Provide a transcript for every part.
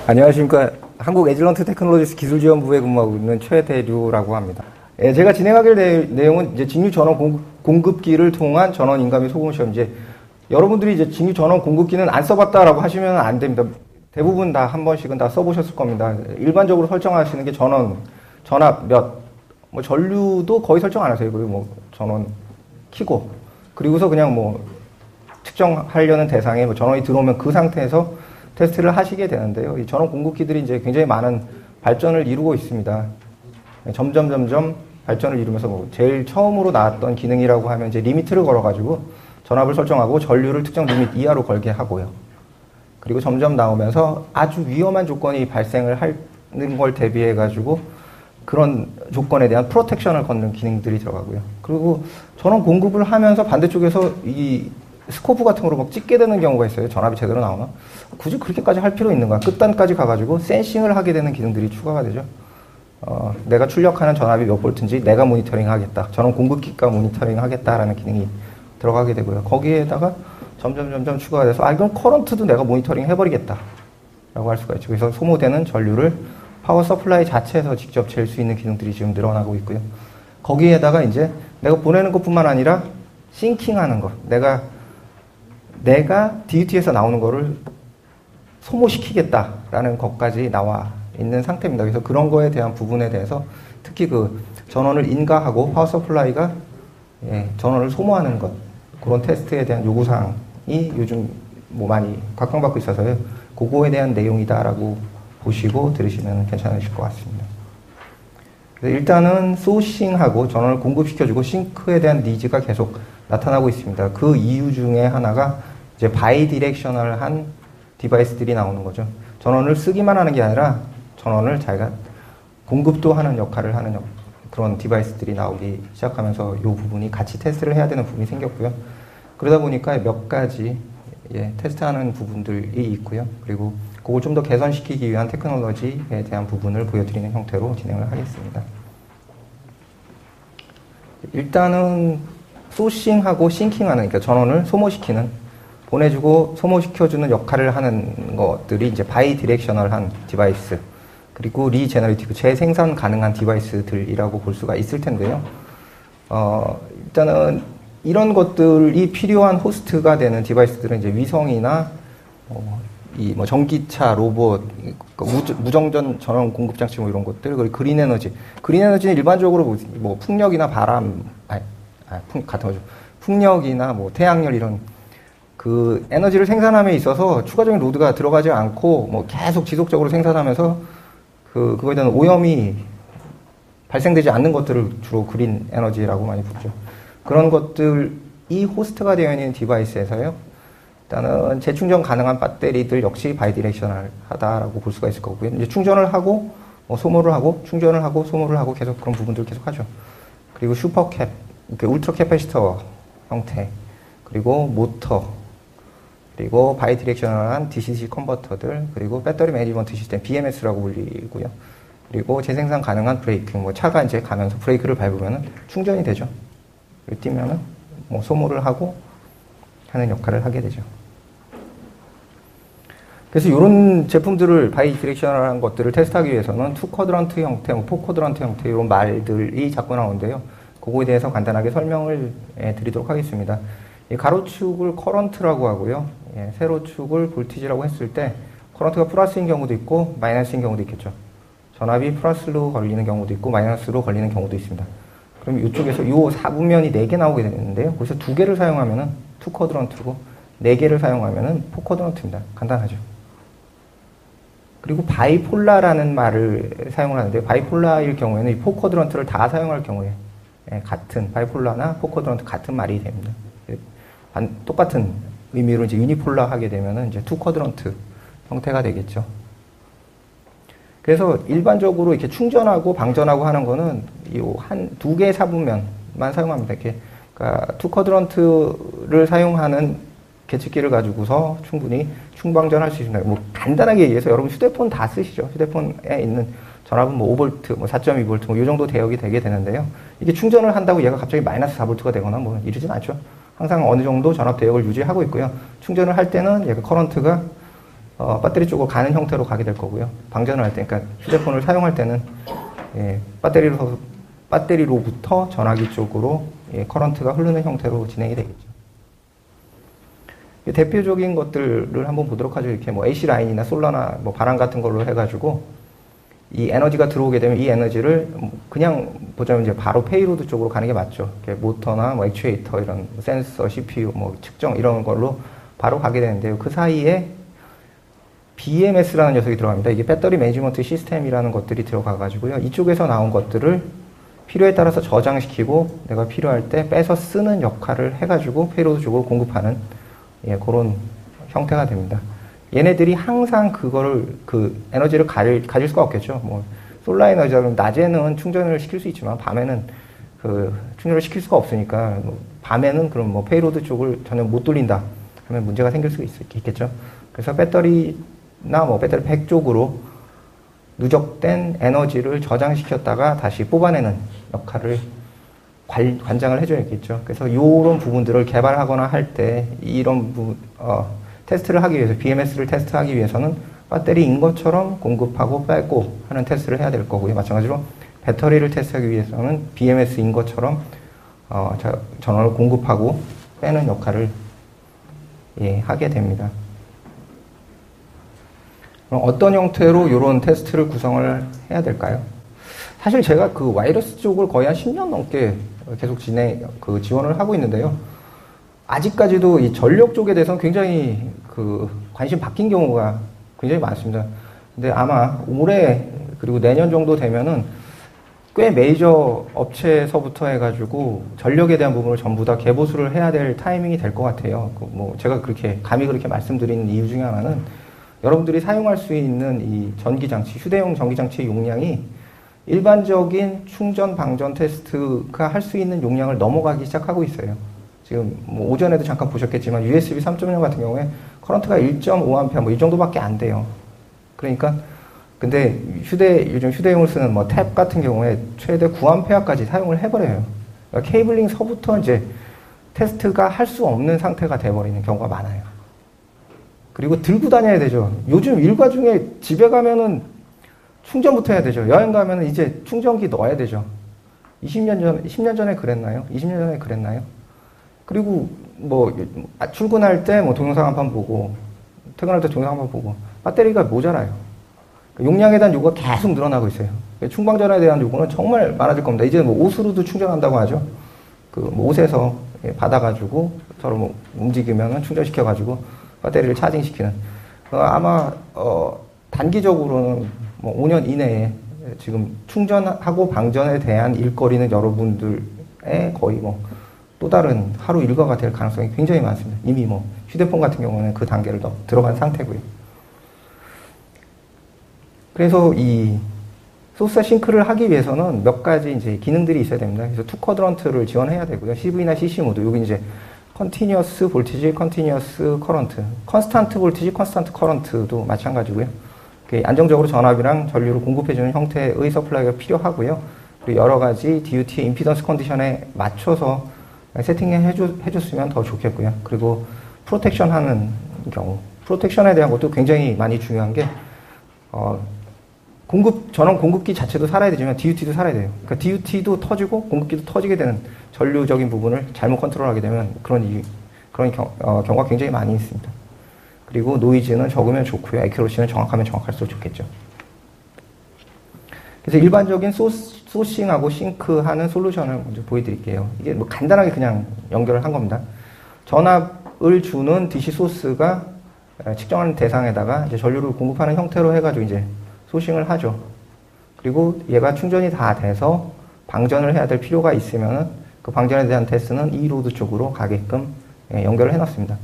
안녕하십니까. 한국 에질런트 테크놀로지스 기술지원부에 근무하고 있는 최대류라고 합니다. 예, 제가 진행하게 될 내용은 이제 직류 전원 공급기를 통한 전원 인가및 소금 시험. 이제 여러분들이 이제 직류 전원 공급기는 안 써봤다라고 하시면 안 됩니다. 대부분 다 한 번씩은 다 써보셨을 겁니다. 일반적으로 설정하시는 게 전원, 전압 뭐 전류도 거의 설정 안 하세요. 그리고 뭐 전원 키고, 그리고서 그냥 뭐 측정하려는 대상에 뭐 전원이 들어오면 그 상태에서 테스트를 하시게 되는데요. 이 전원 공급기들이 이제 굉장히 많은 발전을 이루고 있습니다. 점점 발전을 이루면서 뭐 제일 처음으로 나왔던 기능이라고 하면 이제 리미트를 걸어가지고 전압을 설정하고 전류를 특정 리미트 이하로 걸게 하고요. 그리고 점점 나오면서 아주 위험한 조건이 발생을 하는 걸 대비해가지고 그런 조건에 대한 프로텍션을 걷는 기능들이 들어가고요. 그리고 전원 공급을 하면서 반대쪽에서 이 스코프 같은 거로 막 찍게 되는 경우가 있어요. 전압이 제대로 나오나? 굳이 그렇게까지 할 필요 있는가? 끝단까지 가가지고 센싱을 하게 되는 기능들이 추가가 되죠. 내가 출력하는 전압이 몇 볼트인지 내가 모니터링 하겠다. 전원 공급기가 모니터링 하겠다라는 기능이 들어가게 되고요. 거기에다가 점점 추가가 돼서 이건 커런트도 내가 모니터링 해버리겠다 라고 할 수가 있죠. 그래서 소모되는 전류를 파워 서플라이 자체에서 직접 잴 수 있는 기능들이 지금 늘어나고 있고요. 거기에다가 이제 내가 보내는 것뿐만 아니라 싱킹하는 것, 내가 DUT에서 나오는 거를 소모시키겠다라는 것까지 나와 있는 상태입니다. 그래서 그런 거에 대한 부분에 대해서 특히 그 전원을 인가하고 파워 서플라이가 전원을 소모하는 것, 그런 테스트에 대한 요구사항이 요즘 뭐 많이 각광받고 있어서요. 그거에 대한 내용이다라고 보시고 들으시면 괜찮으실 것 같습니다. 그래서 일단은 소싱하고 전원을 공급시켜주고 싱크에 대한 니즈가 계속 나타나고 있습니다. 그 이유 중에 하나가 이제 바이디렉셔널한 디바이스들이 나오는 거죠. 전원을 쓰기만 하는 게 아니라 전원을 자기가 공급도 하는 역할을 하는 그런 디바이스들이 나오기 시작하면서 이 부분이 같이 테스트를 해야 되는 부분이 생겼고요. 그러다 보니까 몇 가지 테스트하는 부분들이 있고요. 그리고 그걸 좀 더 개선시키기 위한 테크놀로지에 대한 부분을 보여드리는 형태로 진행을 하겠습니다. 일단은 소싱하고 싱킹하는, 그러니까 전원을 소모시키는, 보내주고 소모시켜주는 역할을 하는 것들이 이제 바이디렉셔널한 디바이스, 그리고 리제너레이티브, 재생산 가능한 디바이스들이라고 볼 수가 있을 텐데요. 일단은 이런 것들이 필요한 호스트가 되는 디바이스들은 이제 위성이나 뭐 전기차, 로봇, 무정전 전원 공급 장치 뭐 이런 것들, 그리고 그린 에너지. 그린 에너지는 일반적으로 뭐 풍력이나 바람, 같은 거죠. 풍력이나 뭐 태양열 이런 그 에너지를 생산함에 있어서 추가적인 로드가 들어가지 않고 뭐 계속 지속적으로 생산하면서 그거에 대한 오염이 발생되지 않는 것들을 주로 그린 에너지라고 많이 부르죠. 그런 것들이 호스트가 되어 있는 디바이스에서요. 일단은 재충전 가능한 배터리들 역시 바이디렉셔널하다라고 볼 수가 있을 거고요. 이제 충전을 하고 소모를 하고 충전을 하고 소모를 하고 계속 그런 부분들을 계속 하죠. 그리고 슈퍼캡, 울트라 캐패시터 형태, 그리고 모터, 그리고 바이디렉셔널한 DC-DC 컨버터들, 그리고 배터리 매니지먼트 시스템 BMS라고 불리고요. 그리고 재생산 가능한 브레이크, 뭐 차가 이제 가면서 브레이크를 밟으면은 충전이 되죠. 뛰면은 뭐 소모를 하고 하는 역할을 하게 되죠. 그래서 이런 제품들을 바이디렉셔널한 것들을 테스트하기 위해서는 2쿼드런트 형태, 4쿼드런트 형태 이런 말들이 자꾸 나오는데요. 그거에 대해서 간단하게 설명을 드리도록 하겠습니다. 이 가로축을 커런트라고 하고요. 세로축을 볼티지라고 했을 때 커런트가 플러스인 경우도 있고 마이너스인 경우도 있겠죠. 전압이 플러스로 걸리는 경우도 있고 마이너스로 걸리는 경우도 있습니다. 그럼 이쪽에서 이 4분면이 4개 나오게 되는데요. 거기서 2개를 사용하면은 2쿼드런트고 4개를 사용하면은 4쿼드런트입니다. 간단하죠. 그리고 바이폴라라는 말을 사용을 하는데 바이폴라일 경우에는 이 4쿼드런트를 다 사용할 경우에 같은 바이폴라나 4쿼드런트 같은 말이 됩니다. 똑같은 의미로 이제 유니폴라 하게 되면은 이제 2쿼드런트 형태가 되겠죠. 그래서 일반적으로 이렇게 충전하고 방전하고 하는 거는 이 두 개의 4분면만 사용합니다. 이렇게, 그러니까 2쿼드런트를 사용하는 계측기를 가지고서 충분히 충방전할 수 있습니다. 뭐 간단하게 얘기해서 여러분 휴대폰 다 쓰시죠. 휴대폰에 있는 전압은 뭐 5V, 뭐 4.2V, 뭐 이 정도 대역이 되게 되는데요. 이게 충전을 한다고 얘가 갑자기 마이너스 4V가 되거나 뭐 이러진 않죠. 항상 어느 정도 전압 대역을 유지하고 있고요. 충전을 할 때는 얘가 커런트가 배터리 쪽으로 가는 형태로 가게 될 거고요. 방전을 할 때, 그러니까 휴대폰을 사용할 때는 예, 배터리로부터 전화기 쪽으로 예, 커런트가 흐르는 형태로 진행이 되겠죠. 대표적인 것들을 한번 보도록 하죠. 이렇게 뭐 AC 라인이나 솔라나 뭐 바람 같은 걸로 해가지고 이 에너지가 들어오게 되면 이 에너지를 그냥 보자면 이제 바로 페이로드 쪽으로 가는 게 맞죠. 모터나 뭐 액추에이터 이런 센서, CPU, 뭐 측정 이런 걸로 바로 가게 되는데요. 그 사이에 BMS라는 녀석이 들어갑니다. 이게 배터리 매니지먼트 시스템이라는 것들이 들어가가지고요. 이쪽에서 나온 것들을 필요에 따라서 저장시키고 내가 필요할 때 빼서 쓰는 역할을 해가지고 페이로드 쪽으로 공급하는 예, 그런 형태가 됩니다. 얘네들이 항상 그 에너지를 가질 수가 없겠죠. 뭐, 솔라 에너지는 낮에는 충전을 시킬 수 있지만, 밤에는 충전을 시킬 수가 없으니까, 밤에는 그럼 뭐, 페이로드 쪽을 전혀 못 돌린다 하면 문제가 생길 수 있겠죠. 그래서 배터리나 뭐, 배터리 팩 쪽으로 누적된 에너지를 저장시켰다가 다시 뽑아내는 역할을 관장을 해줘야겠죠. 그래서 이런 부분들을 개발하거나 할 때 이런 테스트를 하기 위해서 BMS를 테스트하기 위해서는 배터리인 것처럼 공급하고 빼고 하는 테스트를 해야 될 거고요. 마찬가지로 배터리를 테스트하기 위해서는 BMS인 것처럼 전원을 공급하고 빼는 역할을 예, 하게 됩니다. 그럼 어떤 형태로 이런 테스트를 구성을 해야 될까요? 사실 제가 그 와이러스 쪽을 거의 한 10년 넘게 계속 지원을 하고 있는데요. 아직까지도 이 전력 쪽에 대해서는 굉장히 관심 바뀐 경우가 굉장히 많습니다. 근데 아마 올해 그리고 내년 정도 되면은 꽤 메이저 업체에서부터 해가지고 전력에 대한 부분을 전부 다 개보수를 해야 될 타이밍이 될 것 같아요. 뭐 제가 감히 그렇게 말씀드리는 이유 중에 하나는 여러분들이 사용할 수 있는 이 전기장치, 휴대용 전기장치의 용량이 일반적인 충전 방전 테스트가 할 수 있는 용량을 넘어가기 시작하고 있어요. 지금 뭐 오전에도 잠깐 보셨겠지만 USB 3.0 같은 경우에 커런트가 1.5A 뭐 이 정도밖에 안 돼요. 그러니까 근데 요즘 휴대용을 쓰는 뭐 탭 같은 경우에 최대 9A까지 사용을 해버려요. 그러니까 케이블링서부터 이제 테스트가 할 수 없는 상태가 돼버리는 경우가 많아요. 그리고 들고 다녀야 되죠. 요즘 일과 중에 집에 가면은 충전부터 해야 되죠. 여행 가면은 이제 충전기 넣어야 되죠. 10년 전에 그랬나요? 20년 전에 그랬나요? 그리고 뭐 출근할 때 뭐 동영상 한 판 보고 퇴근할 때 동영상 한 판 보고 배터리가 모자라요. 용량에 대한 요구가 계속 늘어나고 있어요. 충방전에 대한 요구는 정말 많아질 겁니다. 이제 뭐 옷으로도 충전한다고 하죠. 뭐 옷에서 받아가지고 서로 뭐 움직이면 충전시켜가지고 배터리를 차징시키는. 아마 단기적으로는 뭐 5년 이내에 지금 충전하고 방전에 대한 일거리는 여러분들의 거의 뭐 또 다른 하루 일과가 될 가능성이 굉장히 많습니다. 이미 뭐 휴대폰 같은 경우는 그 단계를 더 들어간 상태고요. 그래서 이 소스 싱크를 하기 위해서는 몇 가지 이제 기능들이 있어야 됩니다. 그래서 투 쿼드런트를 지원해야 되고요. CV나 CC 모드. 여기 이제 컨티뉴어스 볼티지, 컨티뉴어스 커런트, 컨스탄트 볼티지, 컨스탄트 커런트도 마찬가지고요. 안정적으로 전압이랑 전류를 공급해주는 형태의 서플라이가 필요하고요. 그리고 여러 가지 DUT의 임피던스 컨디션에 맞춰서 해줬으면 더 좋겠고요. 그리고 프로텍션 하는 경우, 프로텍션에 대한 것도 굉장히 많이 중요한 게, 전원 공급기 자체도 살아야 되지만 DUT도 살아야 돼요. 그러니까 DUT도 터지고 공급기도 터지게 되는 전류적인 부분을 잘못 컨트롤하게 되면 그런 경우가 굉장히 많이 있습니다. 그리고 노이즈는 적으면 좋고요. 애큐러시는 정확하면 정확할수록 좋겠죠. 그래서 일반적인 소싱하고 싱크하는 솔루션을 먼저 보여드릴게요. 이게 뭐 간단하게 그냥 연결을 한 겁니다. 전압을 주는 DC 소스가 측정하는 대상에다가 이제 전류를 공급하는 형태로 해가지고 이제 소싱을 하죠. 그리고 얘가 충전이 다 돼서 방전을 해야 될 필요가 있으면은 그 방전에 대한 테스트는 이 로드 쪽으로 가게끔 연결을 해놨습니다.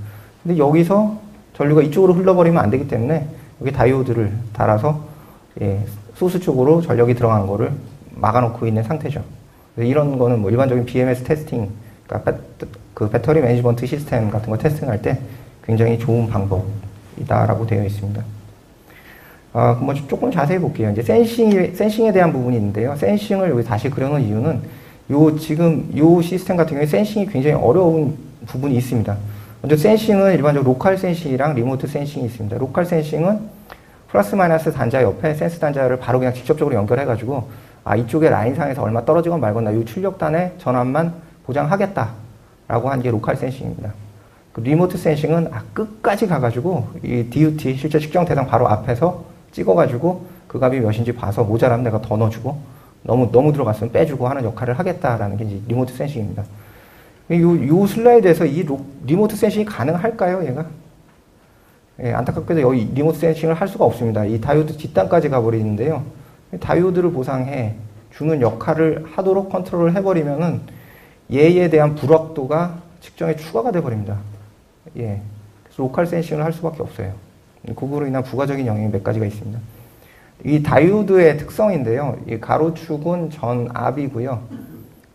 근데 여기서 전류가 이쪽으로 흘러버리면 안 되기 때문에 여기 다이오드를 달아서 소스 쪽으로 전력이 들어가는 거를 막아놓고 있는 상태죠. 이런 거는 뭐 일반적인 BMS 테스팅, 그러니까 그 배터리 매니지먼트 시스템 같은 거 테스팅할 때 굉장히 좋은 방법이다라고 되어 있습니다. 뭐 조금 자세히 볼게요. 이제 센싱에 대한 부분이 있는데요. 센싱을 여기 다시 그려놓은 이유는 지금 요 시스템 같은 경우에 센싱이 굉장히 어려운 부분이 있습니다. 먼저 센싱은 일반적으로 로컬 센싱이랑 리모트 센싱이 있습니다. 로컬 센싱은 플러스 마이너스 단자 옆에 센스 단자를 바로 그냥 직접적으로 연결해가지고 이쪽에 라인상에서 얼마 떨어지건 말건 이 출력단의 전압만 보장하겠다라고 한 게 로컬 센싱입니다. 그 리모트 센싱은 끝까지 가가지고 이 DUT 실제 측정 대상 바로 앞에서 찍어가지고 그 값이 몇인지 봐서 모자라면 내가 더 넣어주고 너무 들어갔으면 빼주고 하는 역할을 하겠다라는 게 이제 리모트 센싱입니다. 요 슬라이드에서 이 리모트 센싱이 가능할까요, 얘가? 예, 안타깝게도 여기 리모트 센싱을 할 수가 없습니다. 이 다이오드 뒷단까지 가버리는데요. 다이오드를 보상해 주는 역할을 하도록 컨트롤을 해버리면은 얘에 대한 불확도가 측정에 추가가 돼버립니다. 예. 그래서 로컬 센싱을 할 수밖에 없어요. 그거로 인한 부가적인 영향이 몇 가지가 있습니다. 이 다이오드의 특성인데요. 이 가로축은 전압이고요.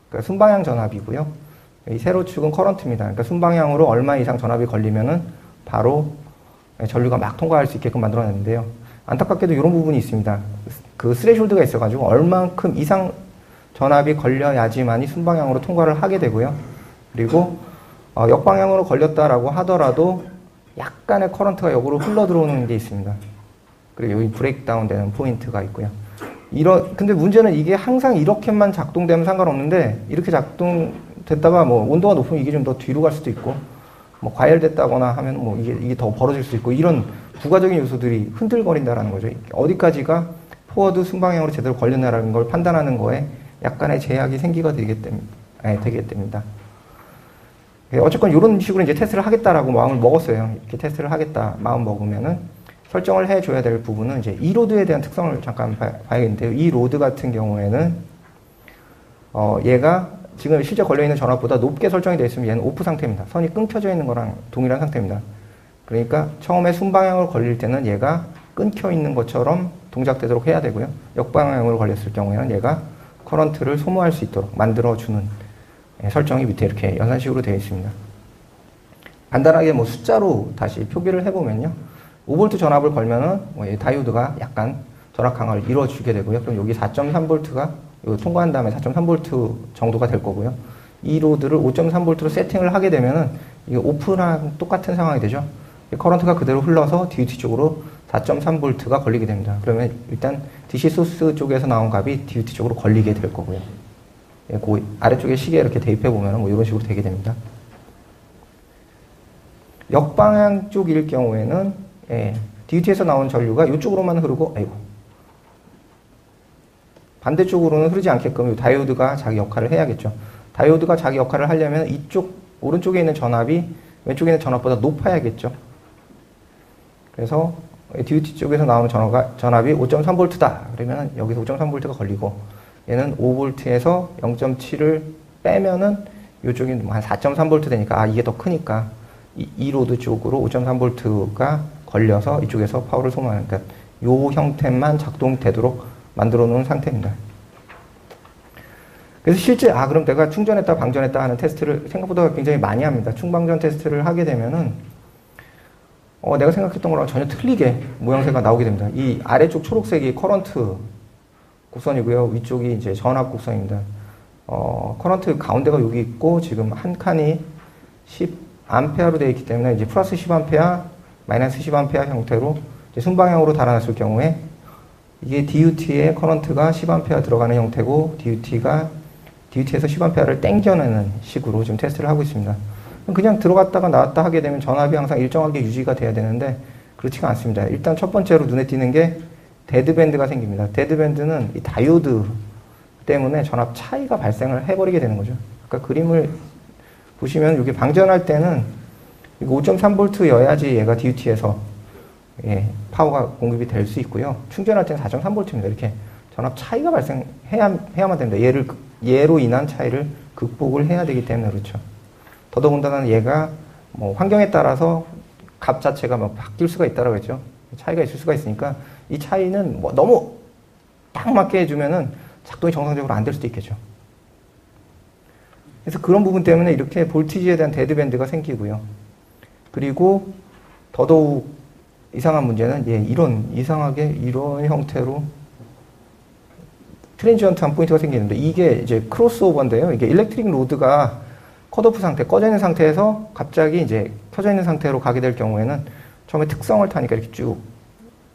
그러니까 순방향 전압이고요. 이 세로축은 커런트입니다. 그러니까 순방향으로 얼마 이상 전압이 걸리면은 바로 전류가 막 통과할 수 있게끔 만들어놨는데요. 안타깝게도 이런 부분이 있습니다. 그 스레숄드가 있어가지고 얼만큼 이상 전압이 걸려야지만이 순방향으로 통과를 하게 되고요. 그리고 역방향으로 걸렸다라고 하더라도 약간의 커런트가 역으로 흘러 들어오는 게 있습니다. 그리고 여기 브레이크다운 되는 포인트가 있고요. 근데 문제는 이게 항상 이렇게만 작동되면 상관없는데 이렇게 작동됐다가 뭐 온도가 높으면 이게 좀 더 뒤로 갈 수도 있고 뭐 과열됐다거나 하면 뭐 이게 더 벌어질 수 있고 이런 부가적인 요소들이 흔들거린다라는 거죠. 어디까지가 포워드 순방향으로 제대로 걸렸나라는 걸 판단하는 거에 약간의 제약이 되게 됩니다. 어쨌건 이런 식으로 이제 테스트를 하겠다라고 마음을 먹었어요. 이렇게 테스트를 하겠다 마음 먹으면은 설정을 해줘야 될 부분은 이제 이 로드에 대한 특성을 잠깐 봐야겠는데요. 이 로드 같은 경우에는 얘가 지금 실제 걸려있는 전압보다 높게 설정이 되어 있으면 얘는 오프 상태입니다. 선이 끊겨져 있는 거랑 동일한 상태입니다. 그러니까 처음에 순방향으로 걸릴 때는 얘가 끊겨 있는 것처럼 동작되도록 해야 되고요. 역방향으로 걸렸을 경우에는 얘가 커런트를 소모할 수 있도록 만들어주는 설정이 밑에 이렇게 연산식으로 되어 있습니다. 간단하게 뭐 숫자로 다시 표기를 해보면요. 5V 전압을 걸면은 다이오드가 약간 전압 강화를 이루어주게 되고요. 그럼 여기 4.3V가 통과한 다음에 4.3V 정도가 될 거고요. 이 로드를 5.3V로 세팅을 하게 되면은 이게 오프랑 똑같은 상황이 되죠. 커런트가 그대로 흘러서 DUT 쪽으로 4.3V가 걸리게 됩니다. 그러면 일단 DC 소스 쪽에서 나온 값이 DUT 쪽으로 걸리게 될 거고요. 그 아래쪽에 시계에 이렇게 대입해 보면 뭐 이런 식으로 되게 됩니다. 역방향 쪽일 경우에는 DUT에서 나온 전류가 이쪽으로만 흐르고 반대쪽으로는 흐르지 않게끔 다이오드가 자기 역할을 해야겠죠. 다이오드가 자기 역할을 하려면 이쪽 오른쪽에 있는 전압이 왼쪽에 있는 전압보다 높아야겠죠. 그래서 DUT 쪽에서 나오는 전압이 5.3V다. 그러면 여기서 5.3V가 걸리고 얘는 5V에서 0.7을 빼면은 이쪽이 한 4.3V 되니까 이게 더 크니까 이 로드 쪽으로 5.3V가 걸려서 이쪽에서 파워를 소모하는 그러니까 요 형태만 작동되도록 만들어 놓은 상태입니다. 그래서 실제 그럼 내가 충전했다 방전했다 하는 테스트를 생각보다 굉장히 많이 합니다. 충방전 테스트를 하게 되면은 내가 생각했던 거랑 전혀 틀리게 모양새가 나오게 됩니다. 이 아래쪽 초록색이 커런트 곡선이고요. 위쪽이 이제 전압 곡선입니다. 커런트 가운데가 여기 있고 지금 한 칸이 10A로 되어 있기 때문에 이제 플러스 10A, 마이너스 10A 형태로 이제 순방향으로 달아놨을 경우에 이게 DUT에 커런트가 10A 들어가는 형태고 DUT에서 10A를 땡겨내는 식으로 지금 테스트를 하고 있습니다. 그냥 들어갔다가 나왔다 하게 되면 전압이 항상 일정하게 유지가 돼야 되는데 그렇지가 않습니다. 일단 첫 번째로 눈에 띄는 게 데드밴드가 생깁니다. 데드밴드는 이 다이오드 때문에 전압 차이가 발생을 해버리게 되는 거죠. 아까 그림을 보시면 여기 방전할 때는 5.3V여야지 얘가 DUT에서 파워가 공급이 될 수 있고요. 충전할 때는 4.3V입니다. 이렇게 전압 차이가 발생해야만 됩니다. 얘로 인한 차이를 극복을 해야 되기 때문에 그렇죠. 더더군다나 얘가 뭐 환경에 따라서 값 자체가 막 바뀔 수가 있다라고 했죠. 차이가 있을 수가 있으니까 이 차이는 뭐 너무 딱 맞게 해주면은 작동이 정상적으로 안 될 수도 있겠죠. 그래서 그런 부분 때문에 이렇게 볼티지에 대한 데드밴드가 생기고요. 그리고 더더욱 이상한 문제는 이런 형태로 트랜지언트한 포인트가 생기는데 이게 이제 크로스오버인데요. 이게 일렉트릭 로드가 컷오프 상태, 꺼져 있는 상태에서 갑자기 이제 켜져 있는 상태로 가게 될 경우에는 처음에 특성을 타니까 이렇게 쭉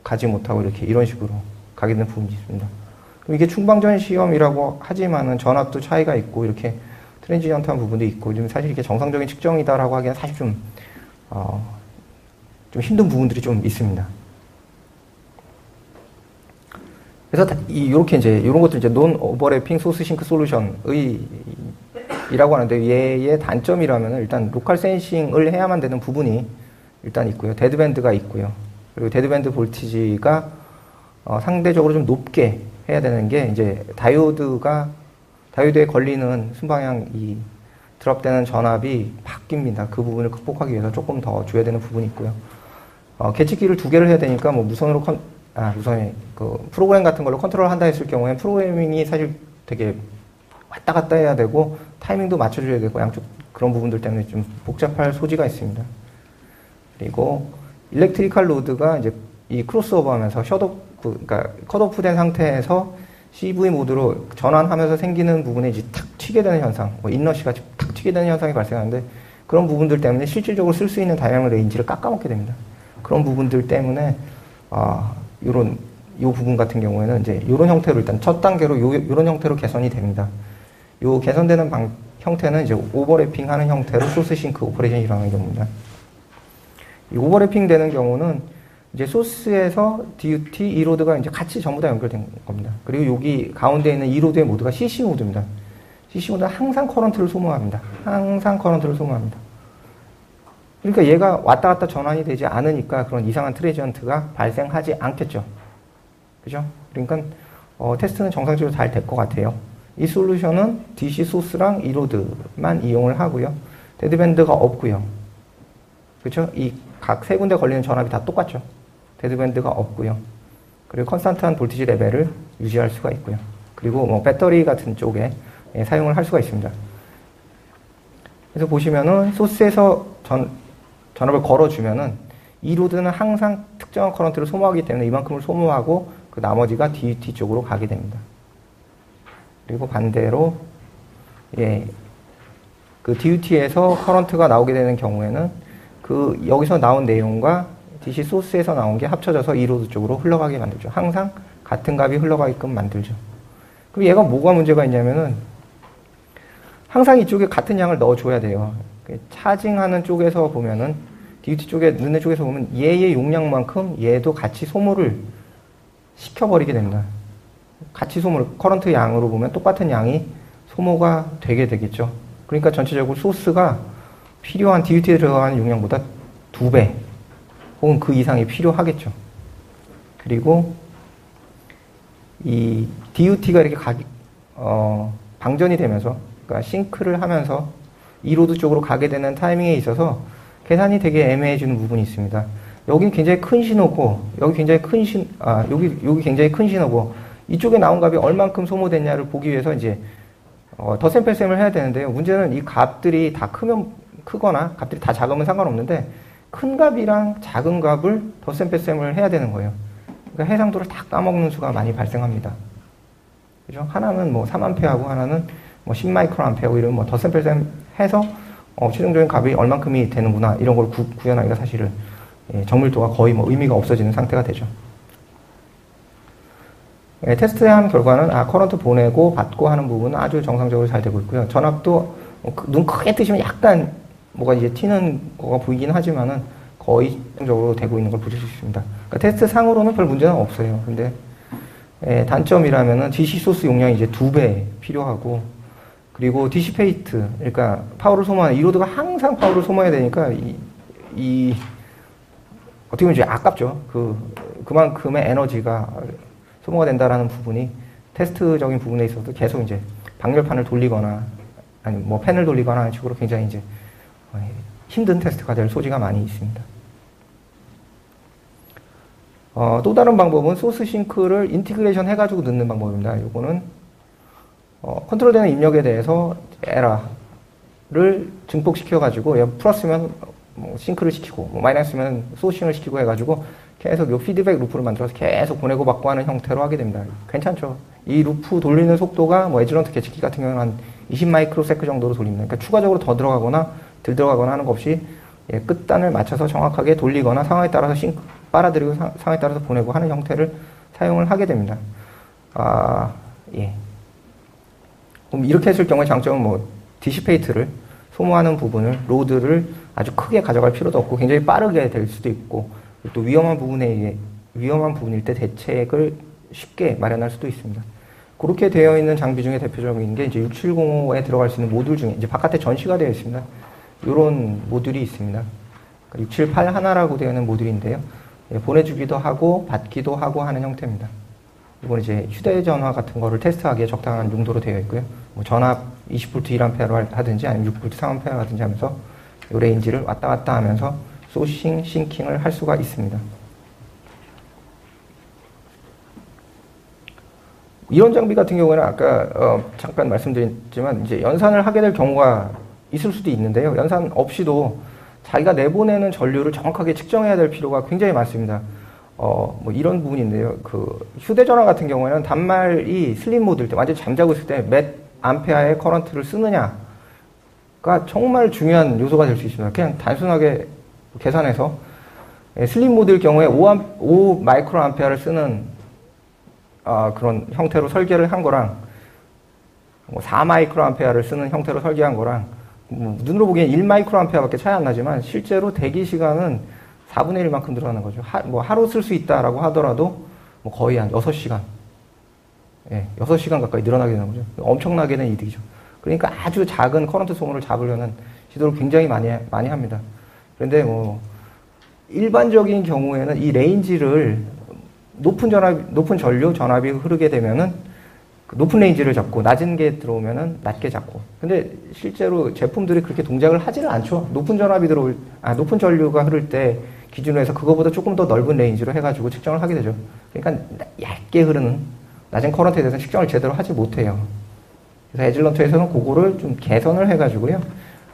가지 못하고 이렇게 이런 식으로 가게 되는 부분이 있습니다. 그럼 이게 충방전 시험이라고 하지만은 전압도 차이가 있고 이렇게 트랜지션트한 부분도 있고 좀 사실 이게 정상적인 측정이다라고 하기엔 사실 좀 힘든 부분들이 좀 있습니다. 그래서 이렇게 이제 이런 것들 이제 논 오버래핑 소스 싱크 솔루션의 이라고 하는데 얘의 단점이라면 일단 로컬 센싱을 해야만 되는 부분이 일단 있고요. 데드밴드가 있고요. 그리고 데드밴드 볼티지가 상대적으로 좀 높게 해야 되는 게 이제 다이오드에 걸리는 순방향 이 드롭되는 전압이 바뀝니다. 그 부분을 극복하기 위해서 조금 더 줘야 되는 부분이 있고요. 계측기를 2개를 해야 되니까 뭐 무선으로 무선에 그 프로그램 같은 걸로 컨트롤한다 했을 경우에는 프로그래밍이 사실 되게 왔다 갔다 해야 되고 타이밍도 맞춰줘야 되고 양쪽 그런 부분들 때문에 좀 복잡할 소지가 있습니다. 그리고 일렉트리컬 로드가 이제 이 크로스오버하면서 그러니까 컷오프된 상태에서 CV 모드로 전환하면서 생기는 부분에 이제 탁 튀게 되는 현상, 뭐 인러시가 탁 튀게 되는 현상이 발생하는데 그런 부분들 때문에 실질적으로 쓸 수 있는 다양한 레인지를 깎아먹게 됩니다. 그런 부분들 때문에 이 부분 같은 경우에는 이제 이런 형태로 일단 첫 단계로 이런 형태로 개선이 됩니다. 요 개선되는 형태는 이제 오버래핑하는 형태로 소스 싱크 오퍼레이션이 일어나는 경우입니다. 이 오버래핑 되는 경우는 이제 소스에서 DUT, E로드가 이제 같이 전부 다 연결된 겁니다. 그리고 여기 가운데 있는 E로드의 모드가 CC 모드입니다. CC 모드는 항상 커런트를 소모합니다. 항상 커런트를 소모합니다. 그러니까 얘가 왔다 갔다 전환이 되지 않으니까 그런 이상한 트랜지언트가 발생하지 않겠죠. 그죠? 그러니까 테스트는 정상적으로 잘 될 것 같아요. 이 솔루션은 DC 소스랑 E로드만 이용을 하고요. 데드밴드가 없고요. 그렇죠? 이 각 세 군데 걸리는 전압이 다 똑같죠. 데드밴드가 없고요. 그리고 컨스탄트한 볼티지 레벨을 유지할 수가 있고요. 그리고 뭐 배터리 같은 쪽에 사용을 할 수가 있습니다. 그래서 보시면은 소스에서 전압을 걸어주면은 E로드는 항상 특정한 커런트를 소모하기 때문에 이만큼을 소모하고 그 나머지가 DUT 쪽으로 가게 됩니다. 그리고 반대로 그 DUT에서 커런트가 나오게 되는 경우에는 그 여기서 나온 내용과 DC 소스에서 나온 게 합쳐져서 E로드 쪽으로 흘러가게 만들죠. 항상 같은 값이 흘러가게끔 만들죠. 그럼 얘가 뭐가 문제가 있냐면은 항상 이쪽에 같은 양을 넣어줘야 돼요. 차징하는 쪽에서 보면은 DUT 쪽에 넣는 쪽에서 보면 얘의 용량만큼 얘도 같이 소모를 시켜버리게 됩니다. 같이 커런트 양으로 보면 똑같은 양이 소모가 되게 되겠죠. 그러니까 전체적으로 소스가 필요한 DUT에 들어가는 용량보다 2배 혹은 그 이상이 필요하겠죠. 그리고 이 DUT가 이렇게 방전이 되면서 그러니까 싱크를 하면서 E로드 쪽으로 가게 되는 타이밍에 있어서 계산이 되게 애매해지는 부분이 있습니다. 여기 굉장히 큰 신호고 여기 굉장히 큰 여기 굉장히 큰 신호고 이쪽에 나온 값이 얼만큼 소모됐냐를 보기 위해서 이제 덧셈뺄셈을 해야 되는데요. 문제는 이 값들이 다 크거나 값들이 다 작으면 상관없는데 큰 값이랑 작은 값을 덧셈뺄셈을 해야 되는 거예요. 그러니까 해상도를 다 까먹는 수가 많이 발생합니다. 그죠? 하나는 뭐 3A하고 하나는 뭐 10마이크로암페어고 이런 뭐 덧셈뺄셈 해서 최종적인 값이 얼만큼이 되는구나 이런 걸 구현하기가 사실은 정밀도가 거의 뭐 의미가 없어지는 상태가 되죠. 테스트한 결과는 커런트 보내고 받고 하는 부분은 아주 정상적으로 잘 되고 있고요. 전압도 눈 크게 뜨시면 약간 뭐가 이제 튀는 거가 보이긴 하지만은 거의 정상적으로 되고 있는 걸 보실 수 있습니다. 그러니까 테스트 상으로는 별 문제는 없어요. 근데 단점이라면은 DC 소스 용량이 이제 2배 필요하고 그리고 디시페이트 그러니까 파워를 소모하는 E로드가 항상 파워를 소모해야 되니까 어떻게 보면 이제 아깝죠. 그만큼의 에너지가 소모가 된다라는 부분이 테스트적인 부분에 있어서 계속 이제 방열판을 돌리거나 아니면 뭐 팬을 돌리거나 하는 식으로 굉장히 이제 힘든 테스트가 될 소지가 많이 있습니다. 또 다른 방법은 소스 싱크를 인티그레이션 해가지고 넣는 방법입니다. 이거는 컨트롤되는 입력에 대해서 에러를 증폭시켜가지고 플러스면 뭐 싱크를 시키고 뭐 마이너스면 소싱을 시키고 해가지고 계속 요 피드백 루프를 만들어서 계속 보내고 받고 하는 형태로 하게 됩니다. 괜찮죠? 이 루프 돌리는 속도가 뭐 에즈런트 계측기 같은 경우는 한 20 마이크로세컨 정도로 돌립니다. 그러니까 추가적으로 더 들어가거나 덜 들어가거나 하는 것 없이 끝단을 맞춰서 정확하게 돌리거나 상황에 따라서 빨아들이고 상황에 따라서 보내고 하는 형태를 사용을 하게 됩니다. 그럼 이렇게 했을 경우에 장점은 뭐 디시페이트를 소모하는 부분을 로드를 아주 크게 가져갈 필요도 없고 굉장히 빠르게 될 수도 있고 또 위험한 부분일 때 대책을 쉽게 마련할 수도 있습니다. 그렇게 되어 있는 장비 중에 대표적인 게 이제 6705에 들어갈 수 있는 모듈 중에 이제 바깥에 전시가 되어 있습니다. 이런 모듈이 있습니다. 678 하나라고 되어 있는 모듈인데요. 보내주기도 하고 받기도 하고 하는 형태입니다. 이건 이제 휴대전화 같은 거를 테스트하기에 적당한 용도로 되어 있고요. 뭐 전압 20V 1A로 하든지 아니면 6V 3A 하든지 하면서 이 레인지를 왔다 갔다 하면서 소싱, 싱킹을 할 수가 있습니다. 이런 장비 같은 경우에는 아까 잠깐 말씀드렸지만 이제 연산을 하게 될 경우가 있을 수도 있는데요. 연산 없이도 자기가 내보내는 전류를 정확하게 측정해야 될 필요가 굉장히 많습니다. 뭐 이런 부분인데요. 그 휴대전화 같은 경우에는 단말이 슬립 모드일 때 완전히 잠자고 있을 때 몇 암페어의 커런트를 쓰느냐가 정말 중요한 요소가 될 수 있습니다. 그냥 단순하게 계산해서 슬립 모드일 경우에 5 마이크로 암페어를 쓰는 그런 형태로 설계를 한 거랑 4 마이크로 암페어를 쓰는 형태로 설계한 거랑 눈으로 보기엔 1 마이크로 암페어밖에 차이 안 나지만 실제로 대기 시간은 4분의 1만큼 늘어나는 거죠. 하루 쓸 수 있다라고 하더라도 뭐 거의 한 6시간. 6시간 가까이 늘어나게 되는 거죠. 엄청나게 된 이득이죠. 그러니까 아주 작은 커런트 소모를 잡으려는 시도를 굉장히 많이 합니다. 그런데 뭐, 일반적인 경우에는 이 레인지를 높은 전류, 전압이 흐르게 되면은 높은 레인지를 잡고 낮은 게 들어오면은 낮게 잡고. 근데 실제로 제품들이 그렇게 동작을 하지를 않죠. 높은 전류가 흐를 때 기준으로 해서 그거보다 조금 더 넓은 레인지로 해가지고 측정을 하게 되죠. 그러니까 얇게 흐르는 낮은 커런트에 대해서 측정을 제대로 하지 못해요. 그래서 에즐런트에서는 그거를 좀 개선을 해가지고요.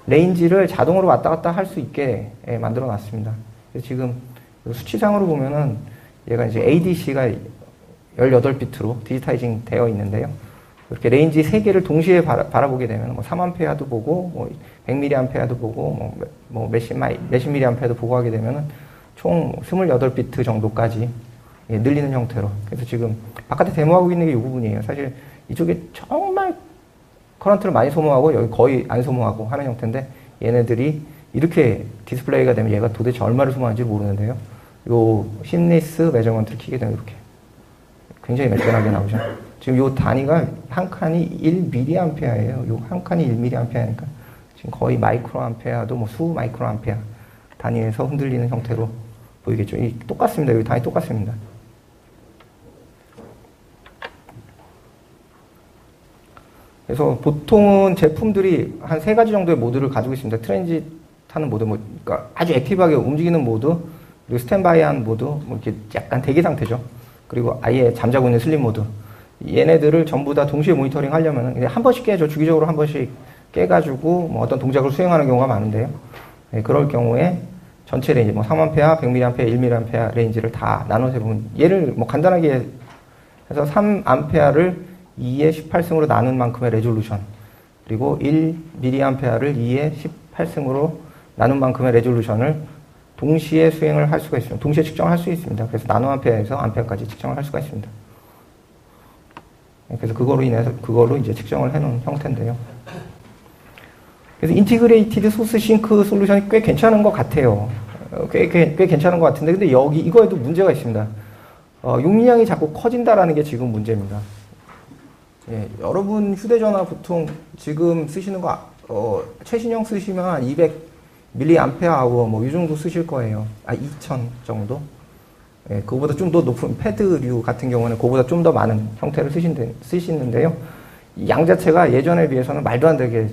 레인지를 자동으로 왔다 갔다 할 수 있게 만들어 놨습니다. 그래서 지금 수치상으로 보면은 얘가 이제 ADC가 18비트로 디지타이징 되어 있는데요. 이렇게 레인지 3개를 동시에 바라보게 되면 뭐 3A도 보고, 뭐 100mA도 보고, 뭐 몇십 mA도 보고 하게 되면은 총 28비트 정도까지 늘리는 형태로. 그래서 지금 바깥에 데모하고 있는 게 이 부분이에요. 사실 이쪽에 정말 커런트를 많이 소모하고 여기 거의 안 소모하고 하는 형태인데 얘네들이 이렇게 디스플레이가 되면 얘가 도대체 얼마를 소모하는지 모르는데요. 요 심리스 매저먼트를 키게 되면 이렇게 굉장히 매끈하게 나오죠. 지금 요 단위가 한 칸이 1mA예요. 요 한 칸이 1mA니까 지금 거의 마이크로암페어도 뭐 수 마이크로암페어 단위에서 흔들리는 형태로 보이겠죠. 똑같습니다. 여기 단위 똑같습니다. 그래서 보통은 제품들이 한 3가지 정도의 모드를 가지고 있습니다. 트랜짓 하는 모드, 그러니까 아주 액티브하게 움직이는 모드, 그리고 스탠바이한 모드, 뭐 이렇게 약간 대기 상태죠. 그리고 아예 잠자고 있는 슬립 모드. 얘네들을 전부 다 동시에 모니터링 하려면 그냥 한 번씩 깨죠. 주기적으로 한 번씩 깨가지고 뭐 어떤 동작을 수행하는 경우가 많은데요. 그럴 경우에 전체 레인지, 뭐 3A, 100mA, 1mA 레인지를 다 나눠서 보면 얘를 뭐 간단하게 해서 3A를 2의 18승으로 나눈 만큼의 레졸루션, 그리고 1mA를 2의 18승으로 나눈 만큼의 레졸루션을 동시에 수행을 할 수가 있습니다. 동시에 측정할 수 있습니다. 그래서 나노암페어에서 암페어까지 측정을 할 수가 있습니다. 그래서 그거로 이제 측정을 해놓은 형태인데요. 그래서 인티그레이티드 소스 싱크 솔루션이 꽤 괜찮은 것 같아요. 꽤 괜찮은 것 같은데, 근데 이거에도 문제가 있습니다. 용량이 자꾸 커진다라는 게 지금 문제입니다. 여러분 휴대전화 보통 지금 쓰시는 거, 최신형 쓰시면 한 200mAh 뭐 이 정도 쓰실 거예요. 2000 정도? 그거보다 좀 더 높은 패드류 같은 경우는 그거보다 좀 더 많은 형태를 쓰시는데요. 양 자체가 예전에 비해서는 말도 안 되게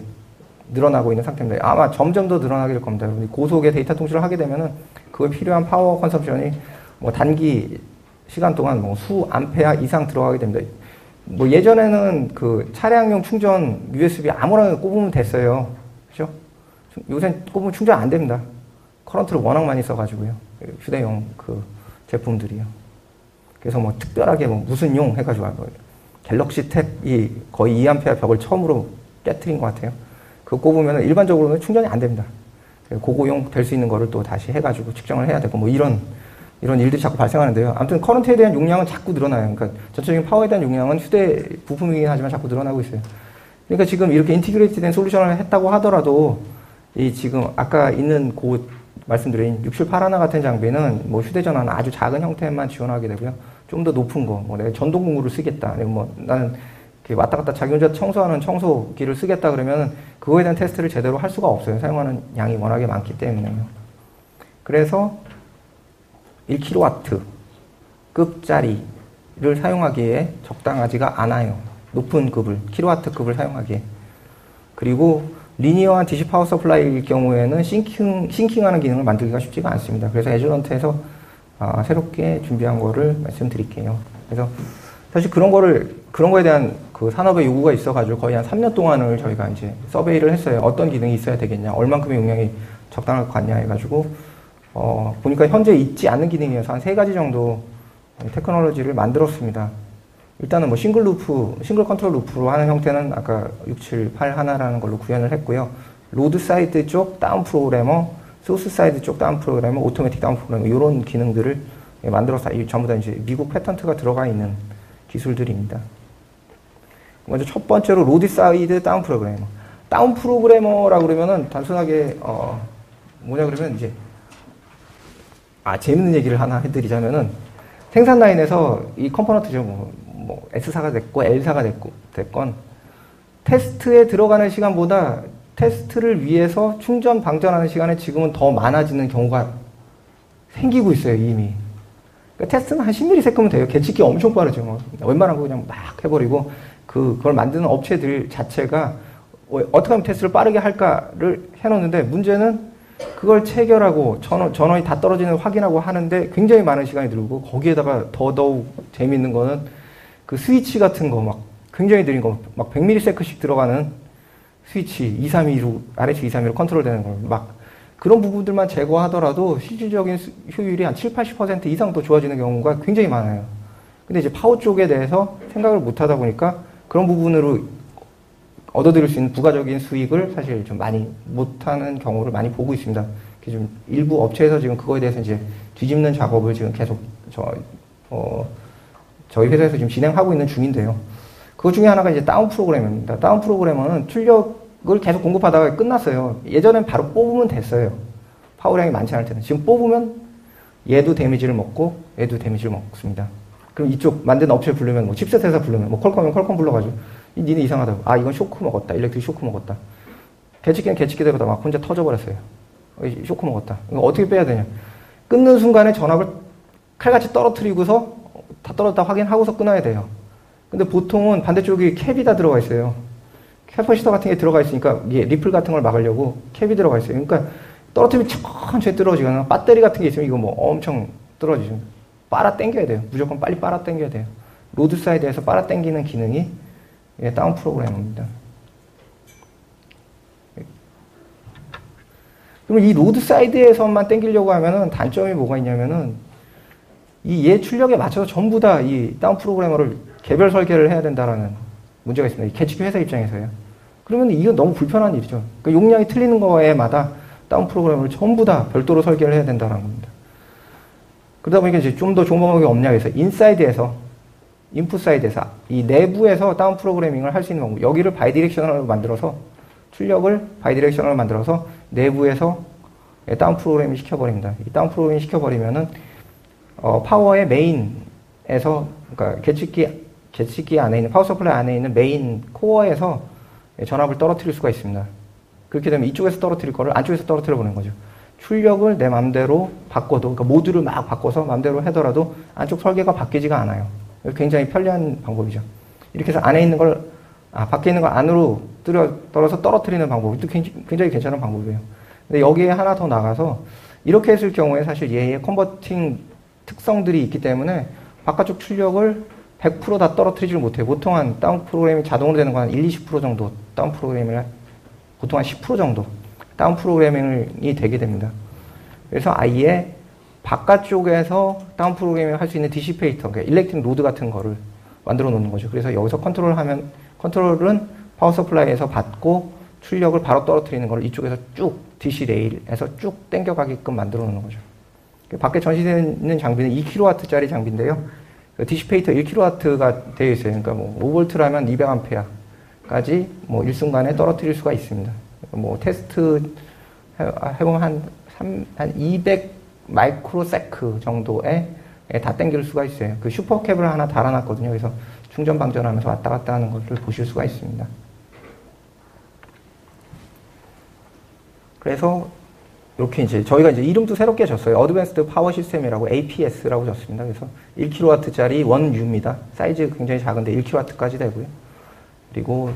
늘어나고 있는 상태입니다. 아마 점점 더 늘어나게 될 겁니다. 고속의 데이터 통신을 하게 되면은 그거에 필요한 파워 컨섬션이 뭐 단기 시간 동안 뭐 수 암페어 이상 들어가게 됩니다. 뭐 예전에는 그 차량용 충전 USB 아무나 꼽으면 됐어요. 그죠? 요새는 꼽으면 충전 안 됩니다. 커런트를 워낙 많이 써가지고요. 휴대용 그 제품들이요. 그래서 뭐 특별하게 뭐 무슨 용 해가지고 갤럭시 탭이 거의 2A 벽을 처음으로 깨트린 것 같아요. 그거 꼽으면 일반적으로는 충전이 안 됩니다. 그거용 될 수 있는 거를 또 다시 해가지고 측정을 해야 되고 뭐 이런 일들이 자꾸 발생하는데요. 아무튼 커런트에 대한 용량은 자꾸 늘어나요. 그러니까 전체적인 파워에 대한 용량은 휴대 부품이긴 하지만 자꾸 늘어나고 있어요. 그러니까 지금 이렇게 인티그레이트된 솔루션을 했다고 하더라도 이 지금 아까 있는 그 말씀드린 6781 같은 장비는 뭐 휴대전화는 아주 작은 형태만 지원하게 되고요. 좀 더 높은 거, 뭐 내가 전동공구를 쓰겠다. 아니면 뭐 나는 이렇게 왔다 갔다 자기 혼자 청소하는 청소기를 쓰겠다 그러면 그거에 대한 테스트를 제대로 할 수가 없어요. 사용하는 양이 워낙에 많기 때문에요. 그래서 1kW 급짜리를 사용하기에 적당하지가 않아요. 높은 급을, 킬로와트급을 사용하기에. 그리고 리니어한 DC 파워 서플라이일 경우에는 싱킹하는 기능을 만들기가 쉽지가 않습니다. 그래서 에즈런트에서 새롭게 준비한 거를 말씀드릴게요. 그래서 사실 그런 거에 대한 그 산업의 요구가 있어가지고 거의 한 3년 동안을 저희가 이제 서베이를 했어요. 어떤 기능이 있어야 되겠냐, 얼만큼의 용량이 적당할 것 같냐 해가지고, 보니까 현재 있지 않는 기능이어서 한 3가지 정도 테크놀로지를 만들었습니다. 일단은 뭐 싱글 컨트롤 루프로 하는 형태는 아까 678 하나라는 걸로 구현을 했고요. 로드 사이드 쪽 다운 프로그래머, 소스 사이드 쪽 다운 프로그래머, 오토매틱 다운 프로그래머, 이런 기능들을 만들어서 전부 다 이제 미국 패턴트가 들어가 있는 기술들입니다. 먼저 첫 번째로 로드 사이드 다운 프로그래머. 다운 프로그래머라고 그러면은 단순하게, 뭐냐 그러면 이제, 재밌는 얘기를 하나 해드리자면은 생산 라인에서 이 컴포넌트죠. 뭐 S사가 됐고 L사가 됐건 테스트에 들어가는 시간보다 테스트를 위해서 충전 방전하는 시간이 지금은 더 많아지는 경우가 생기고 있어요. 이미. 그러니까 테스트는 한 10ms면 돼요. 계측기 엄청 빠르죠. 뭐. 웬만한 거 그냥 막 해버리고 그걸 만드는 업체들 자체가 어떻게 하면 테스트를 빠르게 할까를 해놓는데 문제는 그걸 체결하고 전원이 다 떨어지는 확인하고 하는데 굉장히 많은 시간이 들고 거기에다가 더더욱 재밌는 거는 그 스위치 같은 거 막 굉장히 느린 거 막 100ms씩 들어가는 스위치 232로 RH 232로 컨트롤되는 거 막 그런 부분들만 제거하더라도 실질적인 효율이 한 70-80% 이상 더 좋아지는 경우가 굉장히 많아요. 근데 이제 파워 쪽에 대해서 생각을 못 하다 보니까 그런 부분으로 얻어들일 수 있는 부가적인 수익을 사실 좀 많이 못하는 경우를 많이 보고 있습니다. 좀 일부 업체에서 지금 그거에 대해서 이제 뒤집는 작업을 지금 계속 저희 회사에서 지금 진행하고 있는 중인데요. 그것 중에 하나가 이제 다운 프로그래머입니다. 다운 프로그래머는 출력을 계속 공급하다가 끝났어요. 예전엔 바로 뽑으면 됐어요. 파워량이 많지 않을 때는. 지금 뽑으면 얘도 데미지를 먹고 얘도 데미지를 먹습니다. 그럼 이쪽 만든 업체 부르면 뭐 칩셋 회사 부르면 뭐 퀄컴이면 퀄컴 불러가지고 니네 이상하다고. 이건 쇼크 먹었다. 일렉트릭 쇼크 먹었다. 개측기는 개측기대로다 막 혼자 터져버렸어요. 쇼크 먹었다. 이거 어떻게 빼야 되냐. 끊는 순간에 전압을 칼같이 떨어뜨리고서 다 떨어졌다 확인하고서 끊어야 돼요. 근데 보통은 반대쪽에 캡이 다 들어가 있어요. 캐퍼시터 같은 게 들어가 있으니까 이게 리플 같은 걸 막으려고 캡이 들어가 있어요. 그러니까 떨어뜨리면 천천히 떨어지거나 배터리 같은 게 있으면 이거 뭐 엄청 떨어지죠. 빨아 당겨야 돼요. 무조건 빨리 빨아 당겨야 돼요. 로드 사이드에서 빨아 당기는 기능이 다운 프로그래머입니다. 그럼 이 로드 사이드에서만 당기려고 하면은 단점이 뭐가 있냐면은 이 얘 출력에 맞춰서 전부 다 이 다운 프로그래머를 개별 설계를 해야 된다라는 문제가 있습니다. 이 개측기 회사 입장에서요. 그러면 이건 너무 불편한 일이죠. 그러니까 용량이 틀리는 거에마다 다운 프로그래머를 전부 다 별도로 설계를 해야 된다는 겁니다. 그러다 보니까 이제 좀 더 좋은 방법이 없냐 해서 인사이드에서 인풋 사이드에서 이 내부에서 다운 프로그래밍을 할 수 있는 방법. 여기를 바이디렉셔널로 만들어서 출력을 바이디렉셔널로 만들어서 내부에서 다운 프로그래밍 시켜버립니다. 이 다운 프로그래밍 시켜버리면은 파워의 메인에서 그러니까 계측기 안에 있는 파워 서플라이 안에 있는 메인 코어에서 전압을 떨어뜨릴 수가 있습니다. 그렇게 되면 이쪽에서 떨어뜨릴 거를 안쪽에서 떨어뜨려 보는 거죠. 출력을 내 맘대로 바꿔도 그러니까 모듈을 막 바꿔서 맘대로 하더라도 안쪽 설계가 바뀌지가 않아요. 굉장히 편리한 방법이죠. 이렇게 해서 안에 있는 걸 밖에 있는 걸 안으로 떨어서 떨어뜨리는 방법도 굉장히 괜찮은 방법이에요. 근데 여기에 하나 더 나가서 이렇게 했을 경우에 사실 얘의 컨버팅 특성들이 있기 때문에 바깥쪽 출력을 100% 다 떨어뜨리지를 못해요. 보통 한 다운 프로그램이 자동으로 되는 건 한 1-20% 정도 다운 프로그래밍을 보통 한 10% 정도 다운 프로그래밍이 되게 됩니다. 그래서 아예 바깥쪽에서 다운 프로그래밍을 할 수 있는 디시페이터, 그러니까 일렉트릭 로드 같은 거를 만들어 놓는 거죠. 그래서 여기서 컨트롤은 파워 서플라이에서 받고 출력을 바로 떨어뜨리는 걸 이쪽에서 쭉 DC 레일에서 쭉 당겨가게끔 만들어 놓는 거죠. 밖에 전시되어 있는 장비는 2kW짜리 장비인데요. 디시페이터 1kW가 되어 있어요. 그러니까 뭐 5V라면 200A까지 뭐 일순간에 떨어뜨릴 수가 있습니다. 뭐 테스트 해보면 한 200 마이크로세크 정도에 다 당길 수가 있어요. 그 슈퍼캡을 하나 달아놨거든요. 그래서 충전 방전하면서 왔다 갔다 하는 것을 보실 수가 있습니다. 그래서 이렇게 이제 저희가 이제 이름도 새롭게 줬어요. 어드밴스드 파워 시스템이라고 APS라고 줬습니다. 그래서 1kW짜리 1U입니다. 사이즈 굉장히 작은데 1kW까지 되고요. 그리고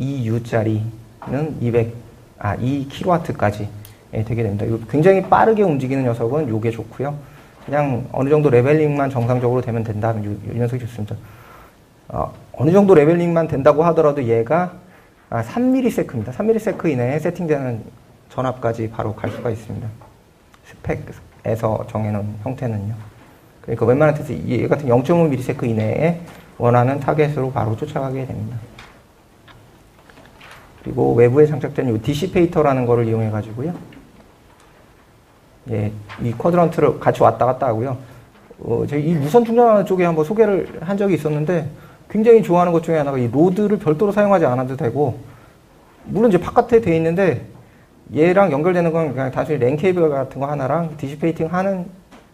2U짜리는 2kW까지 되게 됩니다. 굉장히 빠르게 움직이는 녀석은 이게 좋고요. 그냥 어느 정도 레벨링만 정상적으로 되면 된다면 이 녀석이 좋습니다. 어느 정도 레벨링만 된다고 하더라도 얘가 3ms입니다. 3ms 이내에 세팅되는 전압까지 바로 갈 수가 있습니다. 스펙에서 정해놓은 형태는요. 그러니까 웬만한 테스트, 얘 같은 0.5ms 이내에 원하는 타겟으로 바로 쫓아가게 됩니다. 그리고 외부에 장착된 이 디시페이터라는 거를 이용해가지고요. 예, 이 쿼드런트를 같이 왔다 갔다 하고요. 제가 이 무선 충전하는 쪽에 한번 소개를 한 적이 있었는데 굉장히 좋아하는 것 중에 하나가 이 로드를 별도로 사용하지 않아도 되고, 물론 이제 바깥에 돼 있는데 얘랑 연결되는 건 그냥 단순히 랜 케이블 같은 거 하나랑 디시페이팅 하는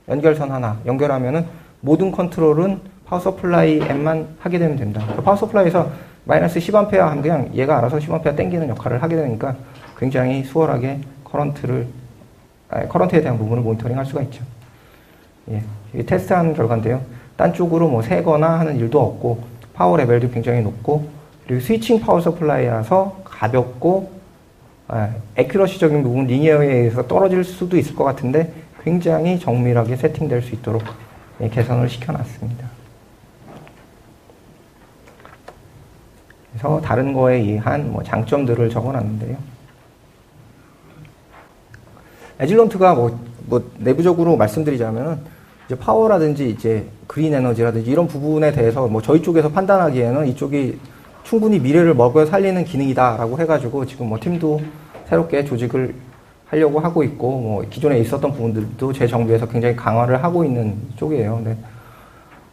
연결선 하나 연결하면은 모든 컨트롤은 파워 서플라이에만 하게 되면 됩니다. 파워 서플라이에서 마이너스 10A 하면 그냥 얘가 알아서 10A 땡기는 역할을 하게 되니까 굉장히 수월하게 커런트에 대한 부분을 모니터링 할 수가 있죠. 예, 이게 테스트한 결과인데요. 딴 쪽으로 뭐 새거나 하는 일도 없고, 파워 레벨도 굉장히 높고, 그리고 스위칭 파워 서플라이라서 가볍고, 애큐러시적인 부분, 리니어에 의해서 떨어질 수도 있을 것 같은데 굉장히 정밀하게 세팅될 수 있도록 개선을 시켜놨습니다. 그래서 다른 거에 의한 뭐 장점들을 적어놨는데요. 에질런트가 뭐 내부적으로 말씀드리자면은 이제 파워라든지 이제 그린 에너지라든지 이런 부분에 대해서 뭐 저희 쪽에서 판단하기에는 이쪽이 충분히 미래를 먹여 살리는 기능이다라고 해가지고 지금 뭐 팀도 새롭게 조직을 하려고 하고 있고, 뭐 기존에 있었던 부분들도 제 정부에서 굉장히 강화를 하고 있는 쪽이에요. 근데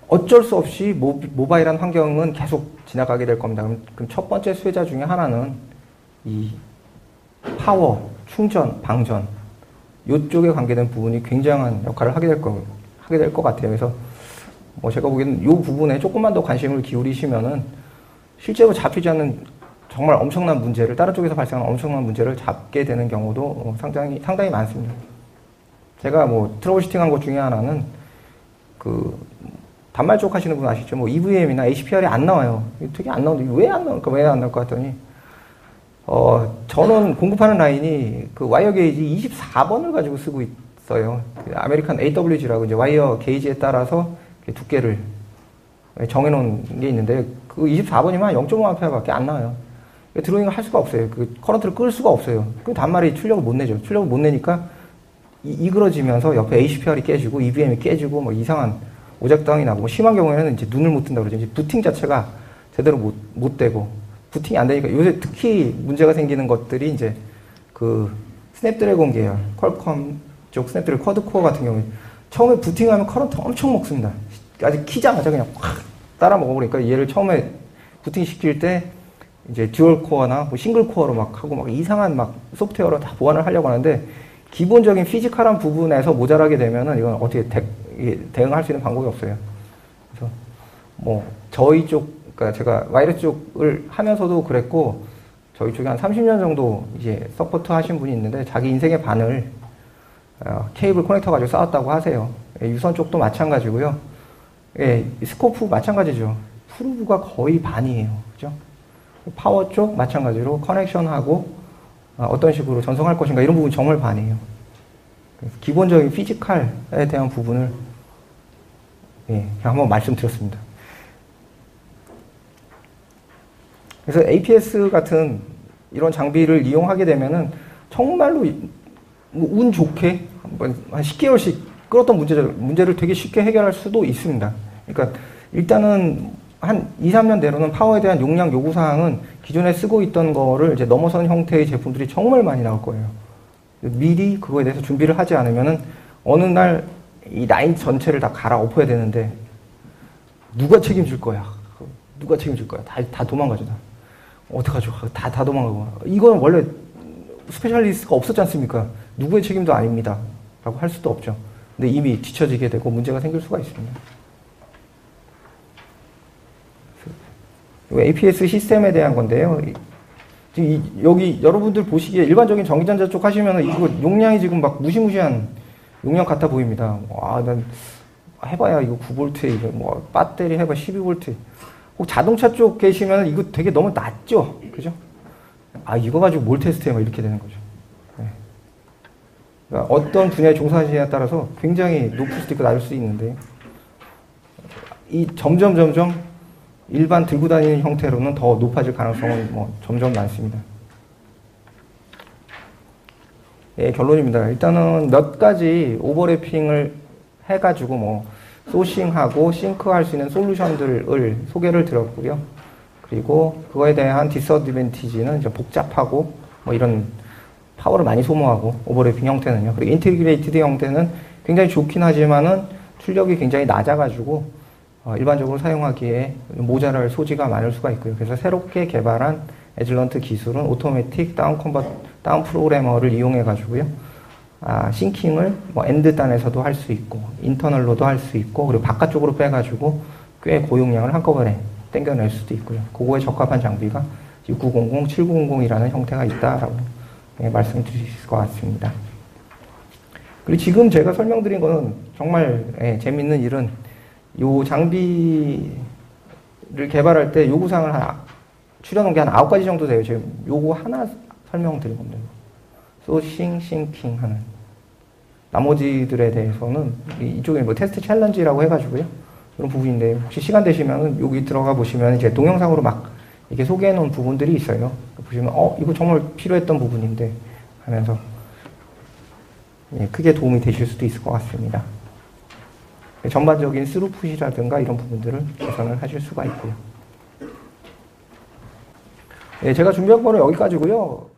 어쩔 수 없이 모바일한 환경은 계속 지나가게 될 겁니다. 그럼 첫 번째 수혜자 중에 하나는 이 파워, 충전, 방전 이쪽에 관계된 부분이 굉장한 역할을 하게 될 것 같아요. 그래서 뭐 제가 보기에는 이 부분에 조금만 더 관심을 기울이시면은 실제로 잡히지 않는 정말 엄청난 문제를, 다른 쪽에서 발생하는 엄청난 문제를 잡게 되는 경우도 상당히 많습니다. 제가 뭐 트러블 슈팅한 것 중에 하나는 그 단말 쪽 하시는 분 아시죠? 뭐 EVM이나 HPR이 안 나와요. 되게 안 나오는데 왜 안 나올까? 왜 안 나올 것 같더니 저는 공급하는 라인이 그 와이어 게이지 24번을 가지고 쓰고 있어요. 그 아메리칸 AWG라고 이제 와이어 게이지에 따라서 두께를 정해놓은 게 있는데 그 24번이면 0.5A밖에 안 나와요. 드로잉을 할 수가 없어요. 그 커런트를 끌 수가 없어요. 그 단말이 출력을 못 내죠. 출력을 못 내니까 이그러지면서 옆에 HPR이 깨지고 EVM이 깨지고 뭐 이상한 오작당이 나고, 심한 경우에는 이제 눈을 못 뜬다고 그러죠. 이제 부팅 자체가 제대로 못 되고, 부팅이 안 되니까 요새 특히 문제가 생기는 것들이 이제 그 스냅드래곤 계열, 퀄컴 쪽 스냅드래곤 쿼드코어 같은 경우에 처음에 부팅하면 커런트 엄청 먹습니다. 아직 키자마자 그냥 확 따라 먹어버리니까 얘를 처음에 부팅 시킬 때 이제 듀얼 코어나 뭐 싱글 코어로 막 하고 막 이상한 막 소프트웨어로 다 보완을 하려고 하는데, 기본적인 피지컬한 부분에서 모자라게 되면은 이건 어떻게 대응할 수 있는 방법이 없어요. 그래서 뭐 저희 쪽, 그러니까 제가 와이어리스 쪽을 하면서도 그랬고, 저희 쪽에 한 30년 정도 이제 서포트 하신 분이 있는데 자기 인생의 반을 케이블 커넥터 가지고 쌓았다고 하세요. 유선 쪽도 마찬가지고요. 예, 스코프 마찬가지죠. 프루브가 거의 반이에요. 그죠? 파워 쪽 마찬가지로 커넥션하고 어떤 식으로 전송할 것인가 이런 부분 정말 반이에요. 기본적인 피지컬에 대한 부분을 그냥 한번 말씀드렸습니다. 그래서 APS 같은 이런 장비를 이용하게 되면은 정말로 운 좋게 한 10개월씩 끌었던 문제를 되게 쉽게 해결할 수도 있습니다. 그러니까 일단은 한 2, 3년 내로는 파워에 대한 용량 요구사항은 기존에 쓰고 있던 거를 이제 넘어선 형태의 제품들이 정말 많이 나올 거예요. 미리 그거에 대해서 준비를 하지 않으면은 어느 날 이 라인 전체를 다 갈아엎어야 되는데 누가 책임질 거야? 누가 책임질 거야? 다 도망가죠. 다. 어떡하죠? 다 도망가고. 이건 원래 스페셜리스트가 없었지 않습니까? 누구의 책임도 아닙니다. 라고 할 수도 없죠. 근데 이미 뒤처지게 되고 문제가 생길 수가 있습니다. APS 시스템에 대한 건데요. 여기 여러분들 보시기에 일반적인 전기전자 쪽 하시면 이거 용량이 지금 막 무시무시한 용량 같아 보입니다. 난 해봐야 이거 9V, 이거 뭐 배터리 해봐 12V. 혹 자동차 쪽 계시면 이거 되게 너무 낮죠? 그죠? 이거 가지고 뭘 테스트해? 막 이렇게 되는 거죠. 네. 그러니까 어떤 분야에 종사하시냐에 따라서 굉장히 높을 수도 있고 낮을 수도 있는데, 점점 일반 들고 다니는 형태로는 더 높아질 가능성은 점점 많습니다. 예, 결론입니다. 일단은 몇 가지 오버래핑을 해가지고 소싱하고 싱크할 수 있는 솔루션들을 소개를 드렸고요. 그리고 그거에 대한 디스어드밴티지는 이제 복잡하고 이런 파워를 많이 소모하고 오버래핑 형태는요. 그리고 인테그레이티드 형태는 굉장히 좋긴 하지만은 출력이 굉장히 낮아가지고 일반적으로 사용하기에 모자랄 소지가 많을 수가 있고요. 그래서 새롭게 개발한 에즐런트 기술은 오토매틱 다운 프로그래머를 이용해 가지고요. 싱킹을 엔드 단에서도 할 수 있고 인터널로도 할 수 있고 그리고 바깥쪽으로 빼가지고 꽤 고용량을 한꺼번에 땡겨낼 수도 있고요. 그거에 적합한 장비가 6900, 7900이라는 형태가 있다라고 말씀드릴 수 있을 것 같습니다. 그리고 지금 제가 설명드린 거는 정말 재밌는 일은 이 장비를 개발할 때 요구사항을 추려놓은 게 한 9가지 정도 돼요. 지금 요거 하나 설명드린 겁니다. 소싱, 싱킹 하는. 나머지들에 대해서는 이쪽에 테스트 챌린지라고 해가지고요. 이런 부분인데, 혹시 시간 되시면 여기 들어가 보시면 이제 동영상으로 막 이렇게 소개해 놓은 부분들이 있어요. 보시면, 이거 정말 필요했던 부분인데 하면서 크게 도움이 되실 수도 있을 것 같습니다. 전반적인 스루풋이라든가 이런 부분들을 개선을 하실 수가 있고요. 제가 준비한 거는 여기까지고요.